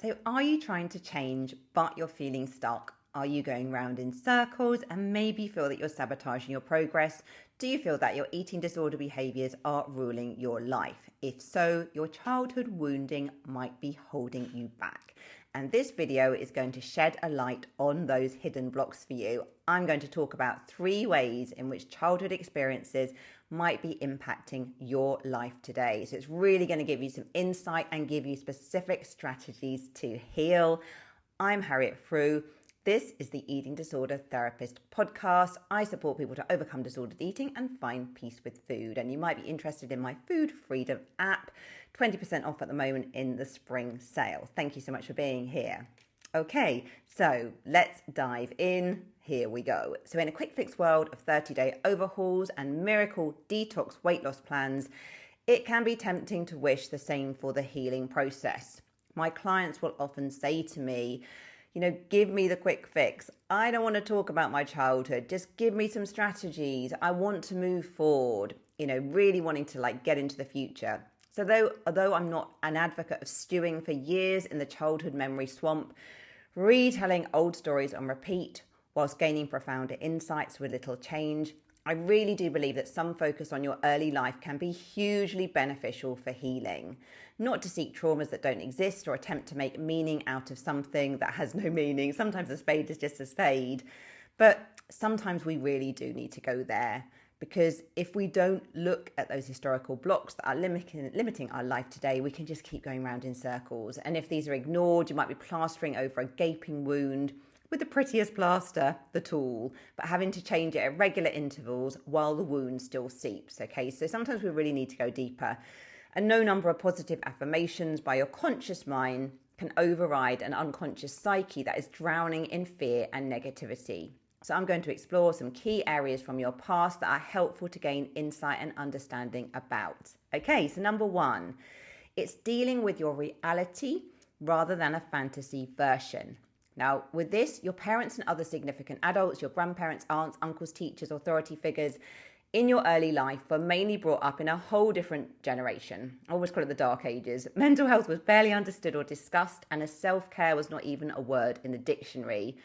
So are you trying to change, but you're feeling stuck? Are you going round in circles and maybe feel that you're sabotaging your progress? Do you feel that your eating disorder behaviours are ruling your life? If so, your childhood wounding might be holding you back. And this video is going to shed a light on those hidden blocks for you. I'm going to talk about 3 ways in which childhood experiences might be impacting your life today. So it's really going to give you some insight and give you specific strategies to heal. I'm Harriet Frew. This is the Eating Disorder Therapist podcast. I support people to overcome disordered eating and find peace with food. And you might be interested in my Food Freedom app, 20% off at the moment in the spring sale. Thank you so much for being here. Okay, so let's dive in. Here we go. So in a quick fix world of 30-day overhauls and miracle detox weight loss plans, it can be tempting to wish the same for the healing process. My clients will often say to me, give me the quick fix. I don't want to talk about my childhood. Just give me some strategies. I want to move forward, really wanting to get into the future. So although I'm not an advocate of stewing for years in the childhood memory swamp, retelling old stories on repeat whilst gaining profounder insights with little change, I really do believe that some focus on your early life can be hugely beneficial for healing. Not to seek traumas that don't exist or attempt to make meaning out of something that has no meaning. Sometimes a spade is just a spade. But sometimes we really do need to go there, because if we don't look at those historical blocks that are limiting our life today, we can just keep going around in circles. And if these are ignored, you might be plastering over a gaping wound with the prettiest plaster, the tool, but having to change it at regular intervals while the wound still seeps. Okay, so sometimes we really need to go deeper. And no number of positive affirmations by your conscious mind can override an unconscious psyche that is drowning in fear and negativity. So I'm going to explore some key areas from your past that are helpful to gain insight and understanding about. Okay, so number 1, it's dealing with your reality rather than a fantasy version. Now, with this, your parents and other significant adults, your grandparents, aunts, uncles, teachers, authority figures in your early life were mainly brought up in a whole different generation. I always call it the Dark Ages. Mental health was barely understood or discussed, and self-care was not even a word in the dictionary.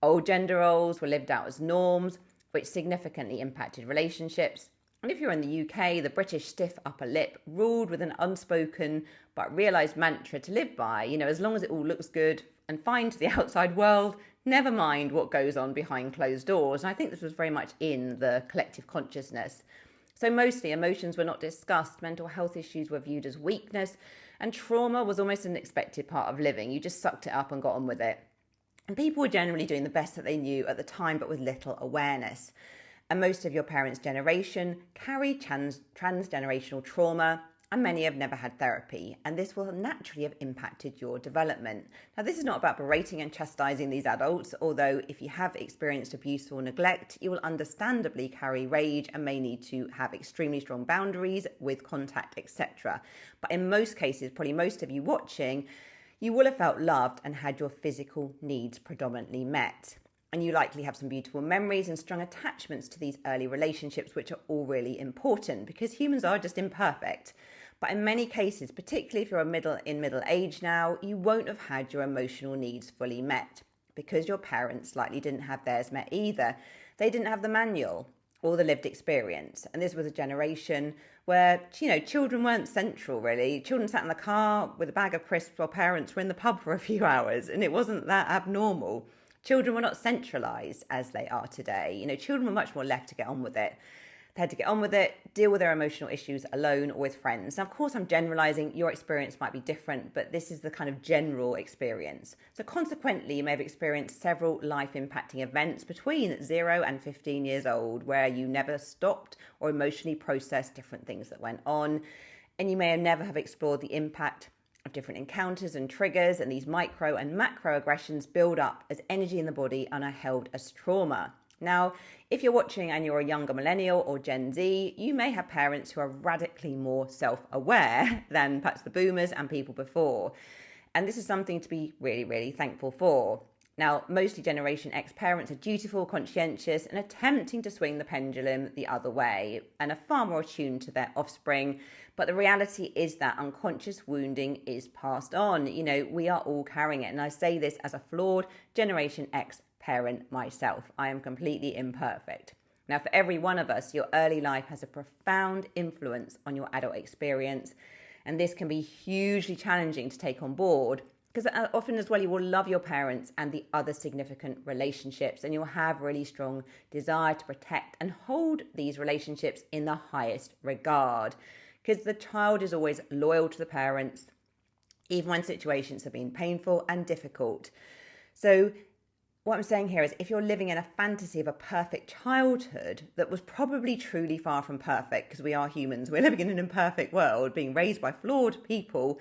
Old gender roles were lived out as norms, which significantly impacted relationships. And if you're in the UK, the British stiff upper lip ruled with an unspoken but realised mantra to live by. As long as it all looks good and fine to the outside world, never mind what goes on behind closed doors. And I think this was very much in the collective consciousness. So mostly emotions were not discussed, mental health issues were viewed as weakness, and trauma was almost an expected part of living. You just sucked it up and got on with it. And people were generally doing the best that they knew at the time, but with little awareness. And most of your parents' generation carried transgenerational trauma, and many have never had therapy, and this will naturally have impacted your development. Now, this is not about berating and chastising these adults, although if you have experienced abuse or neglect, you will understandably carry rage and may need to have extremely strong boundaries with contact, etc. But in most cases, probably most of you watching, you will have felt loved and had your physical needs predominantly met. And you likely have some beautiful memories and strong attachments to these early relationships, which are all really important because humans are just imperfect. But in many cases, particularly if you're in middle age now, you won't have had your emotional needs fully met because your parents likely didn't have theirs met either. They didn't have the manual or the lived experience. And this was a generation where, children weren't central really. Children sat in the car with a bag of crisps while parents were in the pub for a few hours, and it wasn't that abnormal. Children were not centralised as they are today. Children were much more left to get on with it. They had to get on with it, deal with their emotional issues alone or with friends. Now, of course, I'm generalising. Your experience might be different, but this is the kind of general experience. So consequently, you may have experienced several life-impacting events between 0 and 15 years old where you never stopped or emotionally processed different things that went on. And you may never have explored the impact of different encounters and triggers, and these micro and macro aggressions build up as energy in the body and are held as trauma. Now, if you're watching and you're a younger millennial or Gen Z, you may have parents who are radically more self-aware than perhaps the boomers and people before. And this is something to be really, really thankful for. Now, mostly Generation X parents are dutiful, conscientious, and attempting to swing the pendulum the other way and are far more attuned to their offspring. But the reality is that unconscious wounding is passed on. We are all carrying it. And I say this as a flawed Generation X parent myself. I am completely imperfect. Now, for every one of us, your early life has a profound influence on your adult experience. And this can be hugely challenging to take on board, because often as well, you will love your parents and the other significant relationships, and you'll have really strong desire to protect and hold these relationships in the highest regard, because the child is always loyal to the parents, even when situations have been painful and difficult. So what I'm saying here is, if you're living in a fantasy of a perfect childhood that was probably truly far from perfect, because we are humans, we're living in an imperfect world, being raised by flawed people,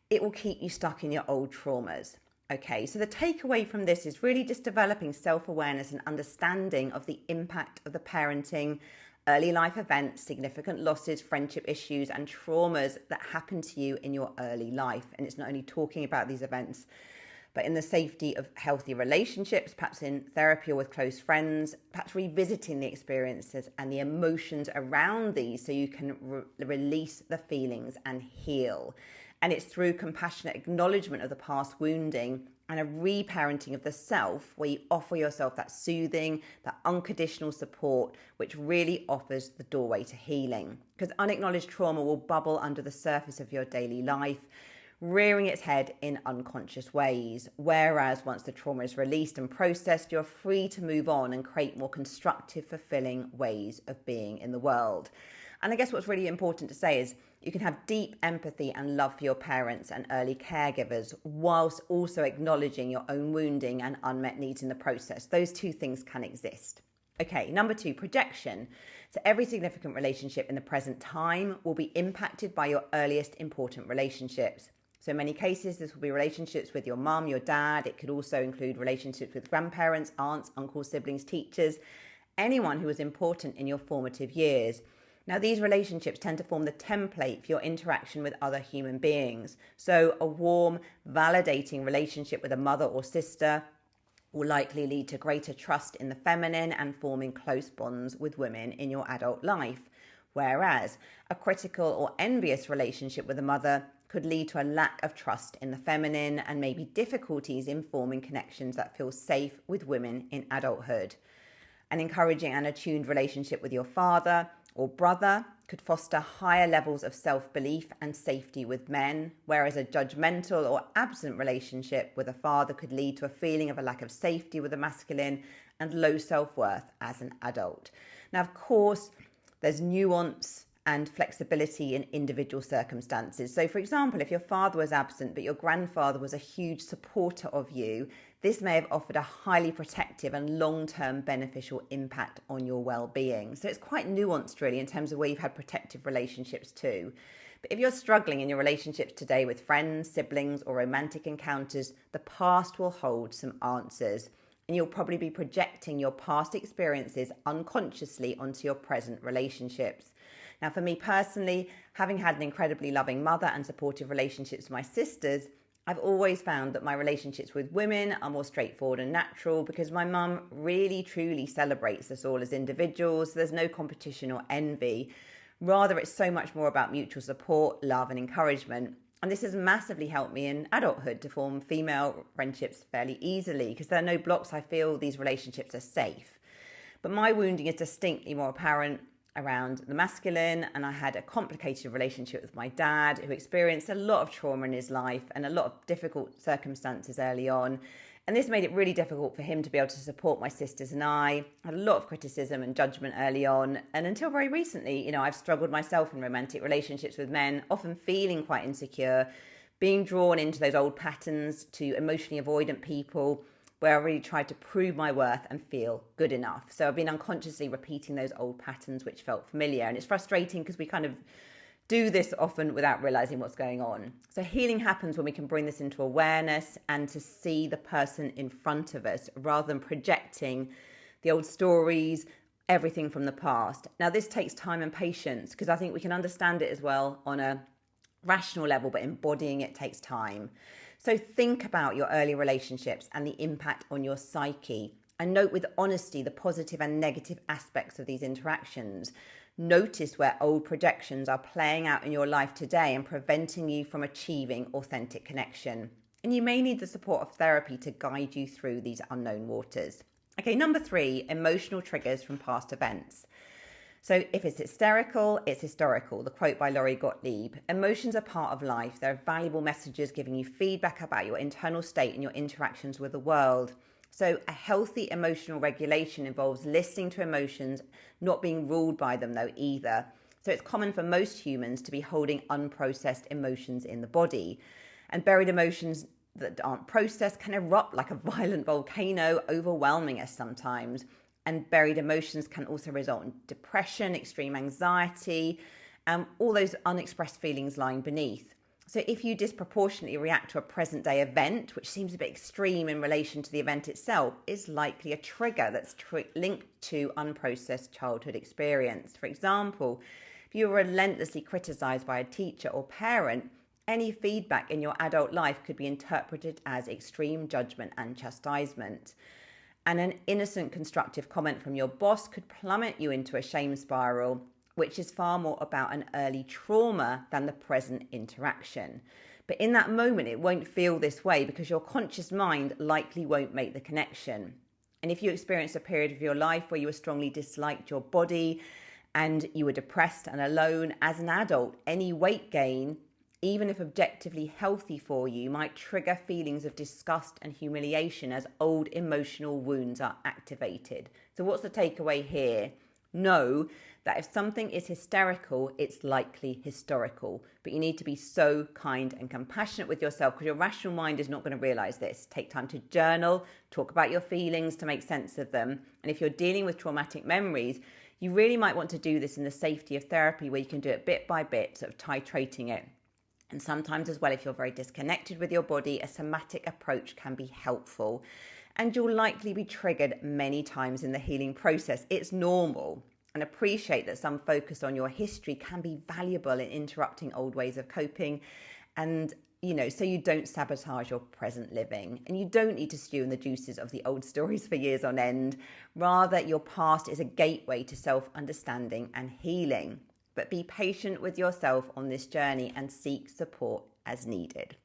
it will keep you stuck in your old traumas. Okay, so the takeaway from this is really just developing self-awareness and understanding of the impact of the parenting, early life events, significant losses, friendship issues, and traumas that happen to you in your early life. And it's not only talking about these events, but in the safety of healthy relationships, perhaps in therapy or with close friends, perhaps revisiting the experiences and the emotions around these so you can release the feelings and heal. And it's through compassionate acknowledgement of the past wounding and a reparenting of the self, where you offer yourself that soothing, that unconditional support, which really offers the doorway to healing. Because unacknowledged trauma will bubble under the surface of your daily life, rearing its head in unconscious ways. Whereas once the trauma is released and processed, you're free to move on and create more constructive, fulfilling ways of being in the world. And I guess what's really important to say is you can have deep empathy and love for your parents and early caregivers, whilst also acknowledging your own wounding and unmet needs in the process. Those two things can exist. Okay, number 2, projection. So every significant relationship in the present time will be impacted by your earliest important relationships. So in many cases, this will be relationships with your mum, your dad. It could also include relationships with grandparents, aunts, uncles, siblings, teachers, anyone who was important in your formative years. Now, these relationships tend to form the template for your interaction with other human beings. So a warm, validating relationship with a mother or sister will likely lead to greater trust in the feminine and forming close bonds with women in your adult life. Whereas a critical or envious relationship with a mother could lead to a lack of trust in the feminine and maybe difficulties in forming connections that feel safe with women in adulthood. An encouraging and attuned relationship with your father or brother could foster higher levels of self-belief and safety with men, whereas a judgmental or absent relationship with a father could lead to a feeling of a lack of safety with the masculine and low self-worth as an adult. Now, of course, there's nuance and flexibility in individual circumstances. So, for example, if your father was absent but your grandfather was a huge supporter of you, this may have offered a highly protective and long-term beneficial impact on your well-being. So it's quite nuanced really in terms of where you've had protective relationships too. But if you're struggling in your relationships today with friends, siblings, or romantic encounters, the past will hold some answers. And you'll probably be projecting your past experiences unconsciously onto your present relationships. Now, for me personally, having had an incredibly loving mother and supportive relationships with my sisters, I've always found that my relationships with women are more straightforward and natural because my mum really truly celebrates us all as individuals. There's no competition or envy. Rather, it's so much more about mutual support, love and encouragement. And this has massively helped me in adulthood to form female friendships fairly easily because there are no blocks. I feel these relationships are safe. But my wounding is distinctly more apparent around the masculine, and I had a complicated relationship with my dad who experienced a lot of trauma in his life and a lot of difficult circumstances early on. And this made it really difficult for him to be able to support my sisters and I. Had a lot of criticism and judgment early on. And until very recently, I've struggled myself in romantic relationships with men, often feeling quite insecure, being drawn into those old patterns to emotionally avoidant people, where I really tried to prove my worth and feel good enough. So I've been unconsciously repeating those old patterns which felt familiar. And it's frustrating because we kind of do this often without realizing what's going on. So healing happens when we can bring this into awareness and to see the person in front of us rather than projecting the old stories, everything from the past. Now, this takes time and patience because I think we can understand it as well on a rational level, but embodying it takes time. So think about your early relationships and the impact on your psyche, and note with honesty the positive and negative aspects of these interactions. Notice where old projections are playing out in your life today and preventing you from achieving authentic connection. And you may need the support of therapy to guide you through these unknown waters. Okay, number 3, emotional triggers from past events. So if it's hysterical, it's historical. The quote by Laurie Gottlieb. Emotions are part of life. They're valuable messages giving you feedback about your internal state and your interactions with the world. So a healthy emotional regulation involves listening to emotions, not being ruled by them though either. So it's common for most humans to be holding unprocessed emotions in the body. And buried emotions that aren't processed can erupt like a violent volcano, overwhelming us sometimes. And buried emotions can also result in depression, extreme anxiety, all those unexpressed feelings lying beneath. So if you disproportionately react to a present day event, which seems a bit extreme in relation to the event itself, is likely a trigger that's linked to unprocessed childhood experience. For example, if you were relentlessly criticized by a teacher or parent, any feedback in your adult life could be interpreted as extreme judgment and chastisement. And an innocent constructive comment from your boss could plummet you into a shame spiral, which is far more about an early trauma than the present interaction. But in that moment, it won't feel this way because your conscious mind likely won't make the connection. And if you experience a period of your life where you strongly disliked your body and you were depressed and alone as an adult, any weight gain, even if objectively healthy for you, might trigger feelings of disgust and humiliation as old emotional wounds are activated. So what's the takeaway here? Know that if something is hysterical, it's likely historical. But you need to be so kind and compassionate with yourself because your rational mind is not going to realize this. Take time to journal, talk about your feelings to make sense of them. And if you're dealing with traumatic memories, you really might want to do this in the safety of therapy where you can do it bit by bit, sort of titrating it. And sometimes as well, if you're very disconnected with your body, a somatic approach can be helpful. And you'll likely be triggered many times in the healing process. It's normal. And appreciate that some focus on your history can be valuable in interrupting old ways of coping. And, so you don't sabotage your present living. And you don't need to stew in the juices of the old stories for years on end. Rather, your past is a gateway to self-understanding and healing. But be patient with yourself on this journey and seek support as needed.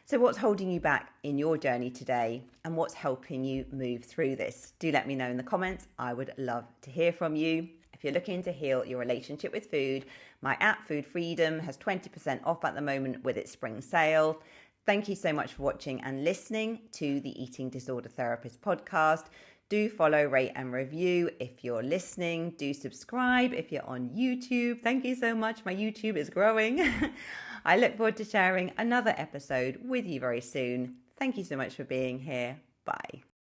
So what's holding you back in your journey today and what's helping you move through this? Do let me know in the comments. I would love to hear from you. If you're looking to heal your relationship with food, my app Food Freedom has 20% off at the moment with its spring sale. Thank you so much for watching and listening to the Eating Disorder Therapist podcast. Do follow, rate and review if you're listening. Do subscribe if you're on YouTube. Thank you so much. My YouTube is growing. I look forward to sharing another episode with you very soon. Thank you so much for being here. Bye.